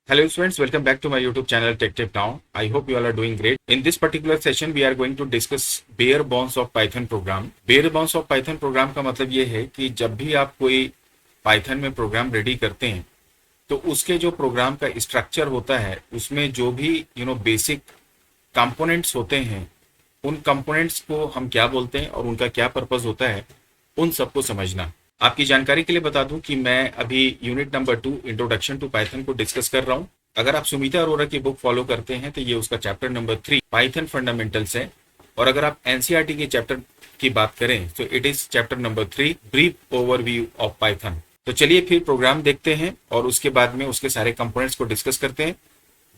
Hello students, welcome back to my YouTube channel TechTip Now. I hope you all are doing great. In this particular session, we are going to discuss bare bones of Python program. Bare bones of Python program का मतलब ये है कि जब भी आप कोई Python में प्रोग्राम रेडी करते हैं, तो उसके जो प्रोग्राम का स्ट्रक्चर होता है, उसमें जो भी बेसिक कंपोनेंट्स होते हैं, उन कंपोनेंट्स को हम क्या बोलते हैं और उनका क्या पर्पस होता है, उन सबको समझना। आपकी जानकारी के लिए बता दूं कि मैं अभी unit number 2 introduction to Python को डिस्कस कर रहा हूं। अगर आप सुमिता अरोरा की बुक फॉलो करते हैं तो ये उसका चैप्टर नंबर 3 पाइथन फंडामेंटल्स है, और अगर आप एनसीईआरटी के चैप्टर की बात करें तो it is chapter number 3 brief overview of Python. तो चलिए फिर प्रोग्राम देखते हैं और उसके बाद में उसके सारे कंपोनेंट्स को डिस्कस करते हैं।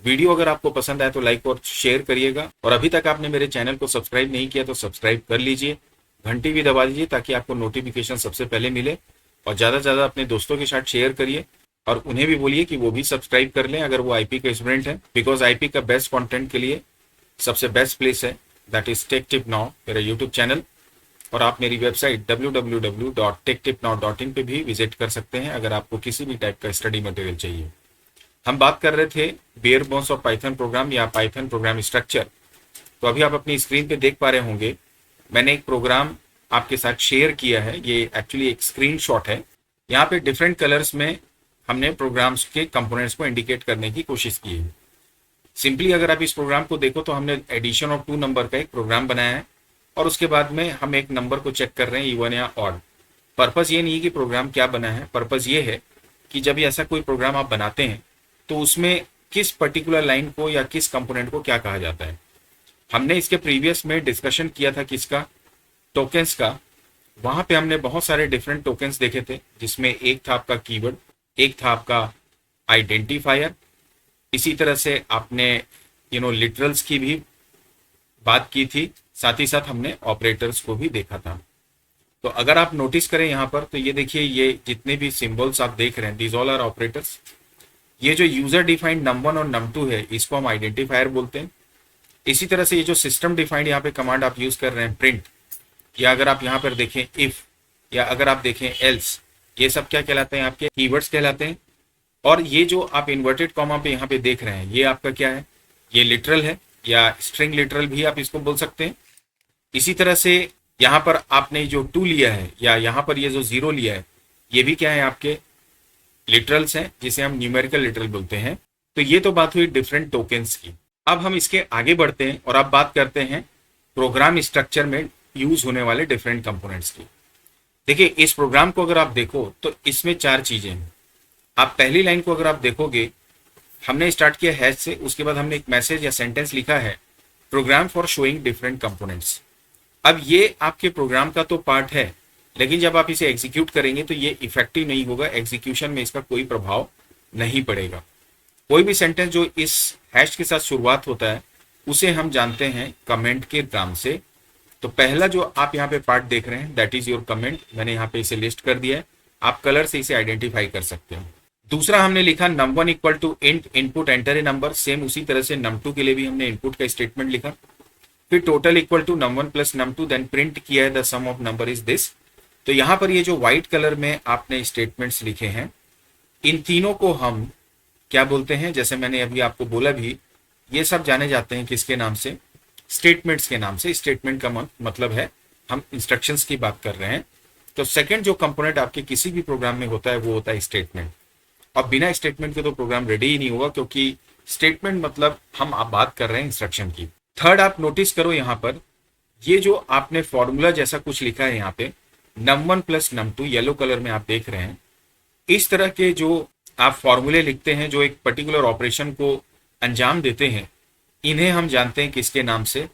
वीडियो अगर आपको पसंद आए तो लाइक और शेयर करिएगा, और अभी तक आपने मेरे चैनल को सब्सक्राइब नहीं किया तो सब्सक्राइब कर लीजिए, घंटी भी दबा दीजिए ताकि आपको नोटिफिकेशन सबसे पहले मिले, और ज़्यादा से ज़्यादा अपने दोस्तों के साथ शेयर करिए और उन्हें भी बोलिए कि वो भी सब्सक्राइब कर लें अगर वो आईपी के स्टूडेंट हैं, बिकॉज आईपी का बेस्ट कंटेंट के लिए सबसे बेस्ट प्लेस है, दैट इज टेक नाउ मेरा यूट्यूब चैनल। और आप मेरी वेबसाइट www.techtipnow.in पे भी विजिट कर सकते हैं अगर आपको किसी भी टाइप का स्टडी मटेरियल चाहिए। हम बात कर रहे थे bare bones of Python program या पाइथन प्रोग्राम स्ट्रक्चर। तो अभी आप अपनी स्क्रीन पे देख पा रहे होंगे, मैंने एक प्रोग्राम आपके साथ शेयर किया है। ये एक्चुअली एक स्क्रीनशॉट है। यहाँ पे डिफरेंट कलर्स में हमने प्रोग्राम्स के कंपोनेंट्स को इंडिकेट करने की कोशिश की है। सिंपली अगर आप इस प्रोग्राम को देखो तो हमने एडिशन ऑफ 2 नंबर का एक प्रोग्राम बनाया है, और उसके बाद में हम एक नंबर को चेक कर रहे हैं, इवन या ऑड। पर्पज़ ये नहीं है कि प्रोग्राम क्या बना है, पर्पज़ ये है कि जब ऐसा कोई प्रोग्राम आप बनाते हैं तो उसमें किस पर्टिकुलर लाइन को या किस कंपोनेंट को क्या कहा जाता है। हमने इसके प्रीवियस में डिस्कशन किया था किसका, टोकन्स का। वहां पे हमने बहुत सारे डिफरेंट टोकन्स देखे थे, जिसमें एक था आपका कीवर्ड, एक था आपका आइडेंटिफायर। इसी तरह से आपने लिटरल्स की भी बात की थी, साथ ही साथ हमने ऑपरेटर्स को भी देखा था। तो अगर आप नोटिस करें यहाँ पर तो ये देखिए, ये जितने भी सिंबल्स आप देख रहे हैं, दीज ऑल आर ऑपरेटर्स। ये जो यूजर डिफाइंड num1 और num2 है, इसको हम आइडेंटिफायर बोलते हैं। इसी तरह से ये जो सिस्टम डिफाइंड यहाँ पे कमांड आप यूज कर रहे हैं, प्रिंट, या अगर आप यहाँ पर देखें इफ, या अगर आप देखें एल्स, ये सब क्या कहलाते हैं, आपके कीवर्ड्स कहलाते हैं। और ये जो आप इन्वर्टेड कॉमा पे यहाँ पे देख रहे हैं, ये आपका क्या है, ये लिटरल है, या स्ट्रिंग लिटरल भी आप इसको बोल सकते हैं। इसी तरह से यहाँ पर आपने जो 2 लिया है, या यहाँ पर ये जो 0 लिया है, ये भी क्या है, आपके लिटरल्स हैं, जिसे हम न्यूमेरिकल लिटरल बोलते हैं। तो ये तो बात हुई डिफरेंट टोकन्स की। अब हम इसके आगे बढ़ते हैं और अब बात करते हैं प्रोग्राम स्ट्रक्चर में यूज होने वाले डिफरेंट कंपोनेंट्स की। देखिए, इस प्रोग्राम को अगर आप देखो तो इसमें 4 चीजें हैं। आप पहली लाइन को अगर आप देखोगे, हमने स्टार्ट किया हैश से, उसके बाद हमने एक मैसेज या सेंटेंस लिखा है, program for showing different components. अब ये आपके प्रोग्राम का तो पार्ट है, लेकिन जब आप इसे एग्जीक्यूट करेंगे तो ये इफेक्टिव नहीं होगा, एग्जीक्यूशन में इसका कोई प्रभाव नहीं पड़ेगा। कोई भी सेंटेंस जो इस हैश के साथ शुरुआत होता है उसे हम जानते हैं कमेंट के नाम से। तो पहला जो आप यहाँ पे पार्ट देख रहे हैं, दैट इज योर कमेंट। मैंने यहाँ पे इसे लिस्ट कर दिया है, आप कलर से इसे आइडेंटिफाई कर सकते हो। दूसरा हमने लिखा num1 equal to int input enter a number. Same उसी तरह से num2 के लिए भी हमने इनपुट का स्टेटमेंट लिखा। फिर total equal to num1 plus num2, then print किया है the sum of number is this. तो यहाँ पर ये जो व्हाइट कलर में आपने स्टेटमेंट्स लिखे हैं, इन तीनों को हम क्या बोलते हैं, जैसे मैंने अभी आपको बोला भी, ये सब जाने जाते हैं किसके नाम से, स्टेटमेंट्स के नाम से। स्टेटमेंट का मतलब है, हम इंस्ट्रक्शंस की बात कर रहे हैं। तो सेकंड जो कंपोनेंट आपके किसी भी प्रोग्राम में होता है वो होता है स्टेटमेंट। अब बिना स्टेटमेंट के तो प्रोग्राम रेडी ही नहीं होगा, क्योंकि स्टेटमेंट मतलब हम आप बात कर रहे हैं इंस्ट्रक्शन की। थर्ड आप नोटिस करो, यहाँ पर ये जो आपने फॉर्मूला जैसा कुछ लिखा है यहाँ पे, num1 plus num2, yellow colour में आप देख रहे हैं। इस तरह के जो आप फॉर्मूले लिखते हैं जो एक पर्टिकुलर ऑपरेशन को अंजाम देते हैं, इन्हें हम जानते हैं किसके नाम से,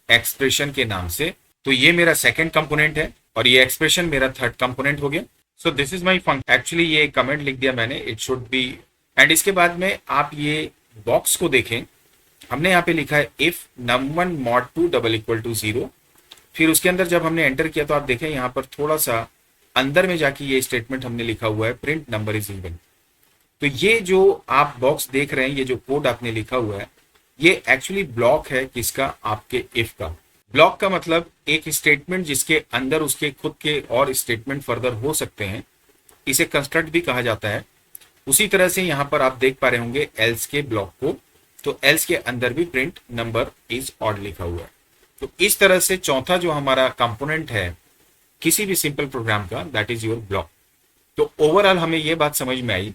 एक्सप्रेशन के नाम से। तो ये मेरा सेकंड कंपोनेंट है और ये एक्सप्रेशन मेरा थर्ड कंपोनेंट हो गया। So this is my function. Actually ये कमेंट लिख दिया मैंने, इट शुड बी। एंड इसके बाद में आप ये बॉक्स को देखें, हमने यहाँ पे लिखा है if num1 mod 2 double equal to 0। फिर उसके अंदर जब हमने एंटर किया तो आप देखें यहाँ पर थोड़ा सा अंदर में जाके ये स्टेटमेंट हमने लिखा हुआ है, प्रिंट नंबर इज इवन। तो ये जो आप बॉक्स देख रहे हैं, ये जो कोड आपने लिखा हुआ है, ये एक्चुअली ब्लॉक है किसका, आपके इफ का। ब्लॉक का मतलब एक स्टेटमेंट जिसके अंदर उसके खुद के और स्टेटमेंट फर्दर हो सकते हैं, इसे कंस्ट्रक्ट भी कहा जाता है। उसी तरह से यहाँ पर आप देख पा रहे होंगे एल्स के ब्लॉक को, तो एल्स के अंदर भी प्रिंट नंबर इज ऑड लिखा हुआ है। तो इस तरह से चौथा जो हमारा कंपोनेंट है किसी भी सिंपल प्रोग्राम का, दैट इज योर ब्लॉक। तो ओवरऑल हमें यह बात समझ में आई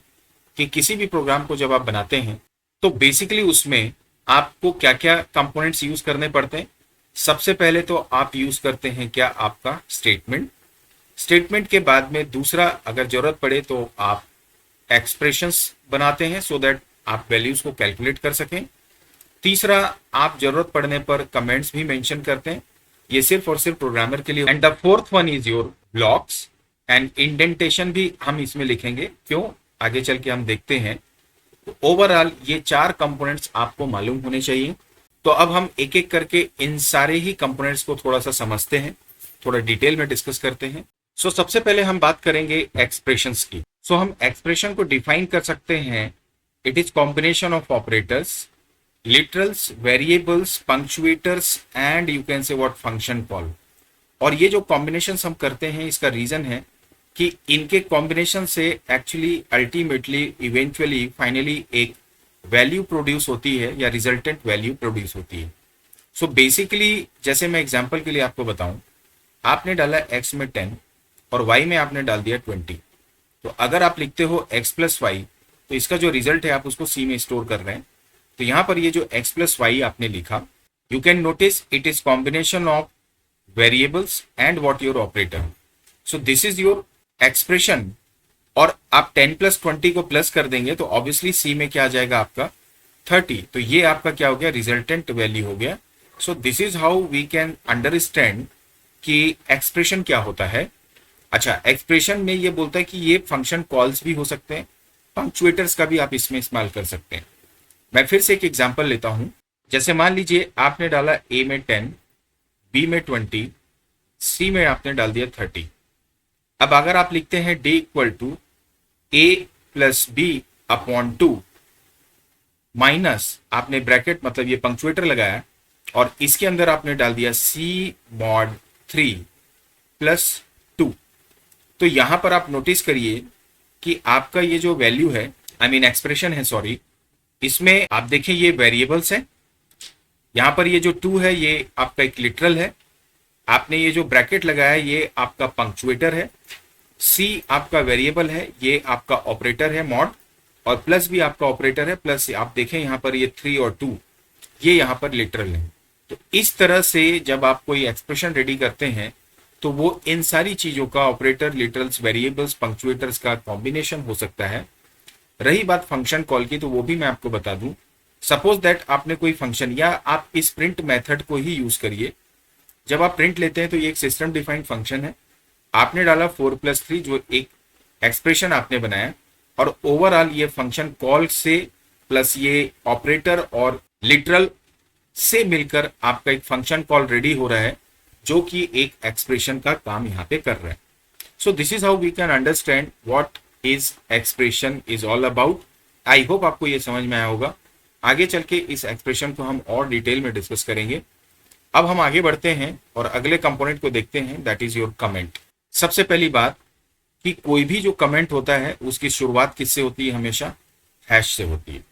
कि किसी भी प्रोग्राम को जब आप बनाते हैं तो बेसिकली उसमें आपको क्या क्या कंपोनेंट्स यूज करने पड़ते हैं। सबसे पहले तो आप यूज करते हैं क्या, आपका स्टेटमेंट। स्टेटमेंट के बाद में दूसरा अगर जरूरत पड़े तो आप एक्सप्रेशंस बनाते हैं सो दैट आप वैल्यूज को कैलकुलेट कर सकें। तीसरा, आप जरूरत पड़ने पर कमेंट्स भी मेंशन करते हैं, ये सिर्फ और सिर्फ प्रोग्रामर के लिए। And the fourth one is your blocks and indentation भी हम इसमें लिखेंगे, क्यों आगे चल के हम देखते हैं। तो ओवरऑल ये 4 कंपोनेंट्स आपको मालूम होने चाहिए। तो अब हम एक एक करके इन सारे ही कंपोनेंट्स को थोड़ा सा समझते हैं, थोड़ा डिटेल में डिस्कस करते हैं। सो सबसे पहले हम बात करेंगे एक्सप्रेशंस की। सो हम एक्सप्रेशन को डिफाइन कर सकते हैं, it is combination of operators, literals, variables, punctuators and you can say what function call. और ये जो कॉम्बिनेशन हम करते हैं इसका रीजन है कि इनके कॉम्बिनेशन से एक्चुअली अल्टीमेटली इवेंचुअली फाइनली एक वैल्यू प्रोड्यूस होती है या रिजल्टेंट वैल्यू प्रोड्यूस होती है। सो बेसिकली जैसे मैं एग्जांपल के लिए आपको बताऊं, आपने डाला x में 10 और y में आपने डाल दिया 20। तो अगर आप लिखते हो x प्लस वाई, तो इसका जो रिजल्ट है आप उसको c में स्टोर कर रहे हैं। तो यहाँ पर ये जो x प्लस वाई आपने लिखा, you can notice it is combination of variables and what your operator. So this is your expression. और आप 10 प्लस 20 को प्लस कर देंगे तो ऑब्वियसली सी में क्या आ जाएगा आपका 30। तो ये आपका क्या हो गया, रिजल्टेंट वैल्यू हो गया। So this is how we can understand कि एक्सप्रेशन क्या होता है। अच्छा, एक्सप्रेशन में ये बोलता है कि ये फंक्शन कॉल्स भी हो सकते हैं, पंक्चुएटर्स का भी आप इसमें इस्तेमाल कर सकते हैं। मैं फिर से एक एग्जांपल लेता हूं। जैसे मान लीजिए आपने डाला a में 10, b में 20, c में आपने डाल दिया 30। अब अगर आप लिखते हैं d equal to a plus b upon 2 minus, आपने ब्रैकेट मतलब ये पंक्चुएटर लगाया और इसके अंदर आपने डाल दिया c मॉड 3 प्लस 2। तो यहां पर आप नोटिस करिए कि आपका ये जो वैल्यू है, आई मीन एक्सप्रेशन है, सॉरी, इसमें आप देखें ये वेरिएबल्स है। यहां पर ये जो 2 है ये आपका एक लिटरल है, आपने ये जो ब्रैकेट लगाया है ये आपका पंक्चुएटर है, c आपका वेरिएबल है, ये आपका ऑपरेटर है मॉड, और प्लस भी आपका ऑपरेटर है, प्लस आप देखें यहाँ पर ये 3 और 2 ये यहाँ पर लिटरल है। तो इस तरह से जब आप कोई एक्सप्रेशन रेडी करते हैं तो वो इन सारी चीजों का ऑपरेटर, लिटरल्स, वेरिएबल्स, पंक्चुएटर्स का कॉम्बिनेशन हो सकता है। रही बात फंक्शन कॉल की, तो वो भी मैं आपको बता दूं। सपोज दैट आपने कोई फंक्शन, या आप इस प्रिंट मेथड को ही यूज करिए। जब आप प्रिंट लेते हैं तो ये एक सिस्टम डिफाइंड फंक्शन है, आपने डाला 4 प्लस 3 जो एक एक्सप्रेशन आपने बनाया, और ओवरऑल ये फंक्शन कॉल से प्लस ये ऑपरेटर और लिटरल से मिलकर आपका एक फंक्शन कॉल रेडी हो रहा है जो कि एक एक्सप्रेशन का काम यहाँ पे कर रहा है। So this is how we can understand what is expression is all about. I hope आपको ये समझ में आया होगा। आगे चल के इस एक्सप्रेशन को हम और डिटेल में डिस्कस करेंगे। अब हम आगे बढ़ते हैं और अगले कंपोनेंट को देखते हैं, दैट इज योर कमेंट। सबसे पहली बात कि कोई भी जो कमेंट होता है उसकी शुरुआत किससे होती है, हमेशा हैश से होती है।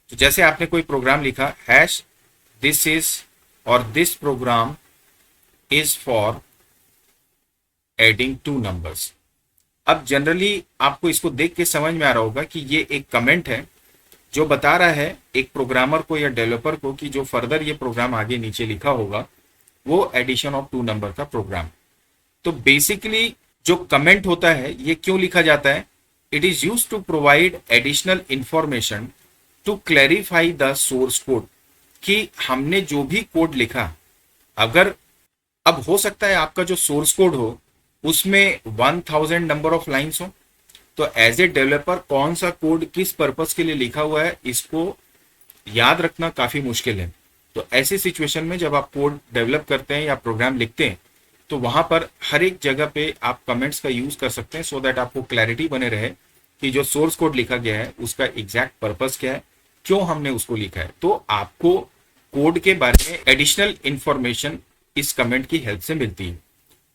तो जैसे आपने कोई प्रोग्राम लिखा, हैश दिस इज और this program is for adding 2 numbers. अब जनरली आपको इसको देख के समझ में आ रहा होगा कि ये एक कमेंट है जो बता रहा है एक प्रोग्रामर को या डेवलपर को कि जो फर्दर ये प्रोग्राम आगे नीचे लिखा होगा वो एडिशन ऑफ 2 नंबर का प्रोग्राम। तो बेसिकली जो कमेंट होता है ये क्यों लिखा जाता है, it is used to provide additional information to clarify the source code, कि हमने जो भी कोड लिखा, अगर अब हो सकता है आपका जो सोर्स कोड हो उसमें 1000 नंबर ऑफ लाइंस हो, तो एज ए डेवलपर कौन सा कोड किस पर्पस के लिए लिखा हुआ है इसको याद रखना काफी मुश्किल है। तो ऐसी सिचुएशन में जब आप कोड डेवलप करते हैं या प्रोग्राम लिखते हैं तो वहां पर हर एक जगह पे आप कमेंट्स का यूज कर सकते हैं, सो दैट आपको क्लैरिटी बने रहे कि जो सोर्स कोड लिखा गया है उसका एग्जैक्ट पर्पस क्या है, क्यों हमने उसको लिखा है। तो आपको कोड के बारे में एडिशनल इंफॉर्मेशन इस कमेंट की हेल्प से मिलती है।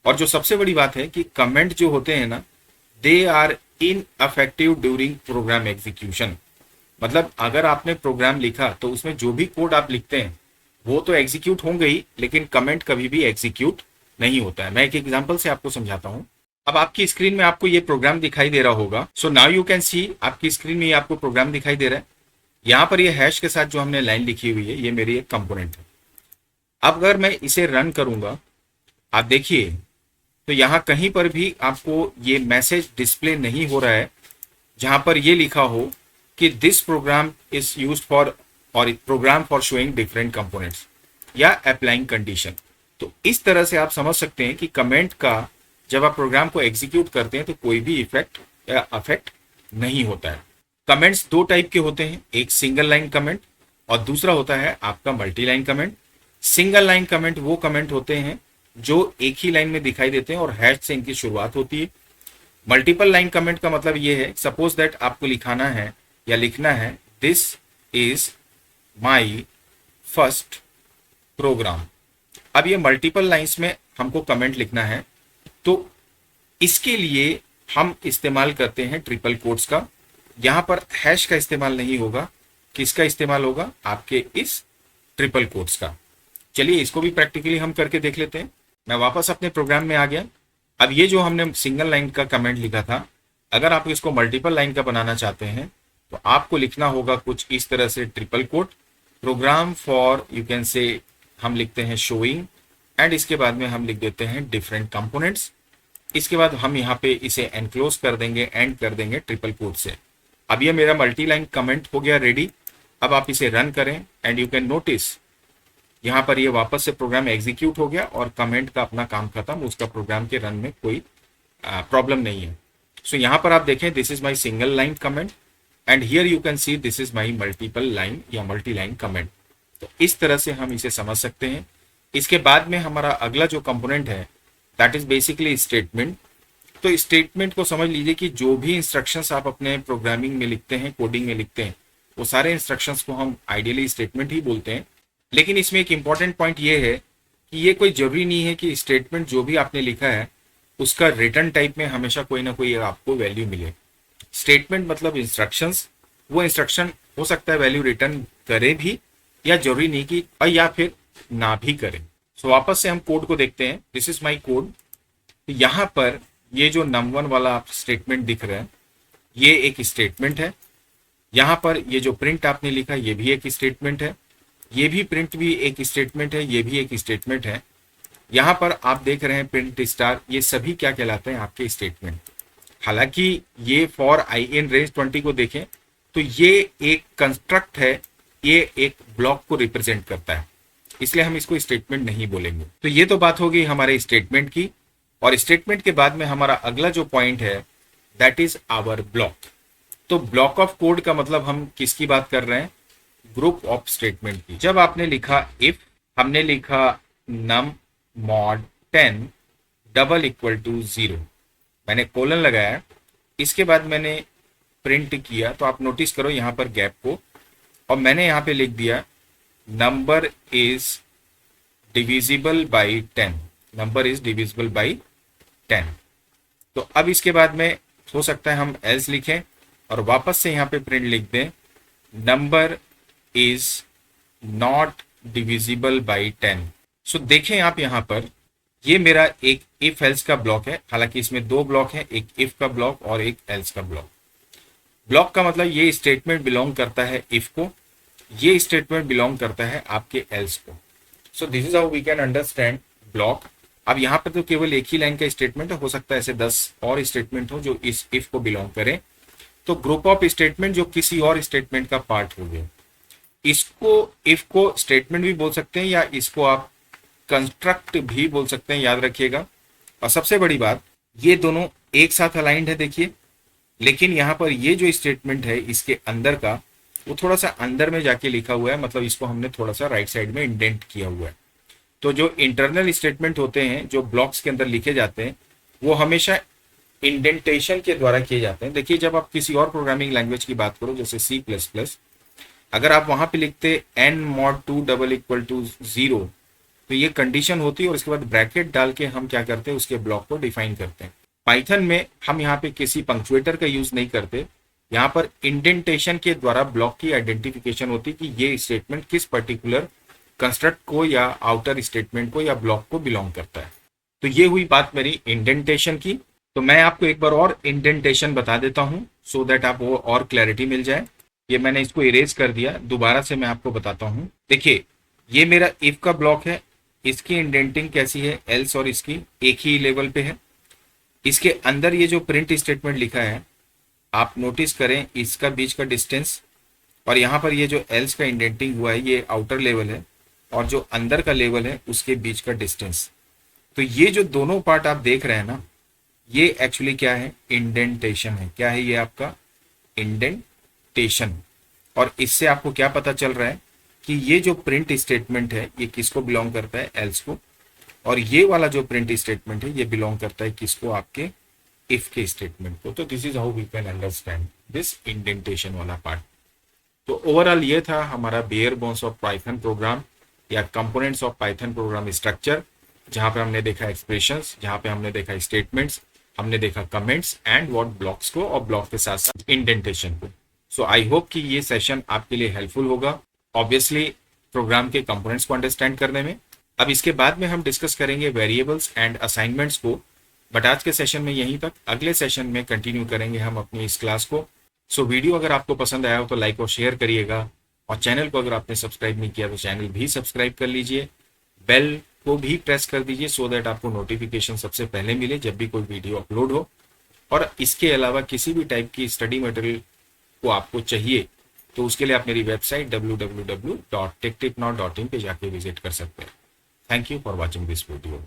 और जो सबसे बड़ी बात है कि कमेंट जो होते हैं ना, they are ineffective during program execution. मतलब अगर आपने प्रोग्राम लिखा तो उसमें जो भी कोड आप लिखते हैं वो तो एग्जीक्यूट होंगे ही, लेकिन कमेंट कभी भी एग्जीक्यूट नहीं होता है। मैं एक एग्जांपल से आपको समझाता हूं। अब आपकी स्क्रीन में आपको ये प्रोग्राम दिखाई दे रहा होगा। So now you can see, आपकी स्क्रीन में ये आपको प्रोग्राम दिखाई दे रहा है। यहाँ पर ये हैश के साथ जो हमने लाइन लिखी हुई है, ये मेरी एक कंपोनेंट है। अब अगर मैं इसे रन करूंगा, आप देखिए तो यहाँ कहीं पर भी आपको ये मैसेज डिस्प्ले नहीं हो रहा है जहां पर ये लिखा हो कि this program is used for, और program for showing different components या अप्लाइंग कंडीशन। तो इस तरह से आप समझ सकते हैं कि कमेंट का जब आप प्रोग्राम को एग्जीक्यूट करते हैं तो कोई भी इफेक्ट या अफेक्ट नहीं होता है। कमेंट्स दो टाइप के होते हैं, एक सिंगल लाइन कमेंट और दूसरा होता है आपका multi line comment. Single line comment वो कमेंट होते हैं जो एक ही लाइन में दिखाई देते हैं और हैश से इनकी शुरुआत होती है। मल्टीपल लाइन कमेंट का मतलब ये है, सपोज दैट आपको लिखाना है या लिखना है this is my first program. अब ये मल्टीपल लाइंस में हमको कमेंट लिखना है, तो इसके लिए हम इस्तेमाल करते हैं ट्रिपल कोट्स का। यहां पर हैश का इस्तेमाल नहीं होगा, किसका इस्तेमाल होगा, आपके इस ट्रिपल कोट्स का। चलिए इसको भी प्रैक्टिकली हम करके देख लेते हैं। मैं वापस अपने प्रोग्राम में आ गया। अब ये जो हमने सिंगल लाइन का कमेंट लिखा था, अगर आप इसको मल्टीपल लाइन का बनाना चाहते हैं तो आपको लिखना होगा कुछ इस तरह से, triple quote program for, you can say, हम लिखते हैं शोइंग, एंड इसके बाद में हम लिख देते हैं डिफरेंट कंपोनेंट्स। इसके बाद हम यहाँ पे इसे एनक्लोज कर देंगे, एंड कर देंगे ट्रिपल कोट से। अब ये मेरा मल्टी लाइन कमेंट हो गया रेडी। अब आप इसे रन करें एंड यू कैन नोटिस यहाँ पर ये वापस से प्रोग्राम एग्जीक्यूट हो गया और कमेंट का अपना काम खत्म, उसका प्रोग्राम के रन में कोई प्रॉब्लम नहीं है। सो यहाँ पर आप देखें this is my single line comment and here you can see this is my multiple line या मल्टी लाइन कमेंट। तो इस तरह से हम इसे समझ सकते हैं। इसके बाद में हमारा अगला जो कंपोनेंट है दैट इज बेसिकली स्टेटमेंट। तो स्टेटमेंट को समझ लीजिए कि जो भी इंस्ट्रक्शंस आप अपने प्रोग्रामिंग में लिखते हैं, कोडिंग में लिखते हैं, वो सारे इंस्ट्रक्शंस को हम आइडियली स्टेटमेंट ही बोलते हैं। लेकिन इसमें एक इंपॉर्टेंट पॉइंट ये है कि ये कोई जरूरी नहीं है कि स्टेटमेंट जो भी आपने लिखा है उसका रिटर्न टाइप में हमेशा कोई ना कोई आपको वैल्यू मिले। स्टेटमेंट मतलब इंस्ट्रक्शंस, वो इंस्ट्रक्शन हो सकता है वैल्यू रिटर्न करे भी, या जरूरी नहीं कि, या फिर ना भी करे। सो वापस से हम कोड को देखते हैं। This is my code. यहाँ पर ये जो नंबर 1 वाला आप स्टेटमेंट दिख रहा है ये एक स्टेटमेंट है। यहाँ पर ये जो प्रिंट आपने लिखा ये भी एक स्टेटमेंट है, ये भी प्रिंट भी एक स्टेटमेंट है, ये भी एक स्टेटमेंट है। यहाँ पर आप देख रहे हैं प्रिंट स्टार, ये सभी क्या कहलाते हैं, आपके स्टेटमेंट। हालांकि ये फॉर आई इन रेंज 20 को देखें तो ये एक कंस्ट्रक्ट है, ये एक ब्लॉक को रिप्रेजेंट करता है, इसलिए हम इसको स्टेटमेंट नहीं बोलेंगे। तो ये तो बात हो गई हमारे स्टेटमेंट की। और स्टेटमेंट के बाद में हमारा अगला जो पॉइंट है दैट इज आवर ब्लॉक। तो ब्लॉक ऑफ कोड का मतलब हम किसकी बात कर रहे हैं, ग्रुप ऑफ स्टेटमेंट की। जब आपने लिखा इफ, हमने लिखा num mod 10 double equal to 0, मैंने कोलन लगाया, इसके बाद मैंने प्रिंट किया, तो आप नोटिस करो यहाँ पर गैप को, और मैंने यहाँ पे लिख दिया number is divisible by 10, number is divisible by 10। तो अब इसके बाद में हो सकता है हम एल्स लिखें और वापस से यहाँ पे प्रिंट लिख दें number is not divisible by 10। सो देखें आप यहाँ पर ये मेरा एक इफ एल्स का ब्लॉक है। हालांकि इसमें 2 ब्लॉक है, एक इफ का ब्लॉक और एक एल्स का ब्लॉक। ब्लॉक का मतलब ये स्टेटमेंट बिलोंग करता है इफ को, ये स्टेटमेंट बिलोंग करता है आपके एल्स को। So this is how we can understand block. अब यहाँ पर तो केवल एक ही लाइन का स्टेटमेंट है, हो सकता है ऐसे 10 और स्टेटमेंट हो जो इस इफ को बिलोंग करें। तो ग्रुप ऑफ स्टेटमेंट जो किसी और स्टेटमेंट का पार्ट हो गए, इसको इफ को स्टेटमेंट भी बोल सकते हैं या इसको आप कंस्ट्रक्ट भी बोल सकते हैं, याद रखिएगा। और सबसे बड़ी बात, ये दोनों एक साथ अलाइंड है देखिए, लेकिन यहाँ पर ये जो स्टेटमेंट है इसके अंदर का वो थोड़ा सा अंदर में जाके लिखा हुआ है, मतलब इसको हमने थोड़ा सा राइट साइड में इंडेंट किया हुआ है। तो जो इंटरनल स्टेटमेंट होते हैं जो ब्लॉक्स के अंदर लिखे जाते हैं वो हमेशा इंडेंटेशन के द्वारा किए जाते हैं। देखिए जब आप किसी और प्रोग्रामिंग लैंग्वेज की बात करो जैसे C++, अगर आप वहां पे लिखते n mod 2 double equal to 0 तो ये कंडीशन होती है और उसके बाद ब्रैकेट डाल के हम क्या करते हैं उसके ब्लॉक को डिफाइन करते हैं। पाइथन में हम यहाँ पे किसी पंक्चुएटर का यूज नहीं करते, यहाँ पर इंडेंटेशन के द्वारा ब्लॉक की आइडेंटिफिकेशन होती कि ये स्टेटमेंट किस पर्टिकुलर कंस्ट्रक्ट को या आउटर स्टेटमेंट को या ब्लॉक को बिलोंग करता है। तो ये हुई बात मेरी इंडेंटेशन की। तो मैं आपको एक बार और इंडेंटेशन बता देता हूँ सो दैट आपको और क्लैरिटी मिल जाए। ये मैंने इसको इरेज कर दिया, दोबारा से मैं आपको बताता हूँ। देखिए ये मेरा इफ का ब्लॉक है, इसकी इंडेंटिंग कैसी है, एल्स और इसकी एक ही लेवल पे है। इसके अंदर ये जो प्रिंट स्टेटमेंट लिखा है आप नोटिस करें, इसका बीच का डिस्टेंस और यहाँ पर ये जो एल्स का इंडेंटिंग हुआ है ये आउटर लेवल है और जो अंदर का लेवल है उसके बीच का डिस्टेंस। तो ये जो दोनों पार्ट आप देख रहे हैं ना, ये एक्चुअली क्या है, इंडेंटेशन है। क्या है ये आपका इंडेंटेशन। और इससे आपको क्या पता चल रहा है कि ये जो प्रिंट स्टेटमेंट है ये किसको बिलोंग करता है, एल्स को, और ये वाला जो प्रिंट स्टेटमेंट है ये बिलोंग करता है किसको, आपके इफ के स्टेटमेंट को। तो this is how we can understand this indentation वाला पार्ट। तो ओवरऑल ये था हमारा bare bones of Python program या components of Python program structure, जहां पे हमने देखा एक्सप्रेशंस, जहां पे हमने देखा स्टेटमेंट्स, हमने देखा कमेंट्स एंड व्हाट ब्लॉक्स को, और ब्लॉक के साथ साथ इंडेंटेशन को। सो आई होप कि ये सेशन आपके लिए हेल्पफुल होगा ऑब्वियसली प्रोग्राम के कंपोनेंट्स को अंडरस्टैंड करने में। अब इसके बाद में हम डिस्कस करेंगे वेरिएबल्स एंड असाइनमेंट्स को, बट आज के सेशन में यहीं तक। अगले सेशन में कंटिन्यू करेंगे हम अपनी इस क्लास को। सो वीडियो अगर आपको पसंद आया हो तो लाइक और शेयर करिएगा, और चैनल को अगर आपने सब्सक्राइब नहीं किया तो चैनल भी सब्सक्राइब कर लीजिए, बेल को भी प्रेस कर दीजिए सो दैट आपको नोटिफिकेशन सबसे पहले मिले जब भी कोई वीडियो अपलोड हो। और इसके अलावा किसी भी टाइप की स्टडी मटेरियल को आपको चाहिए तो उसके लिए आप मेरी वेबसाइट www.techtipnaw.in पे जाके विजिट कर सकते हैं। Thank you for watching this video.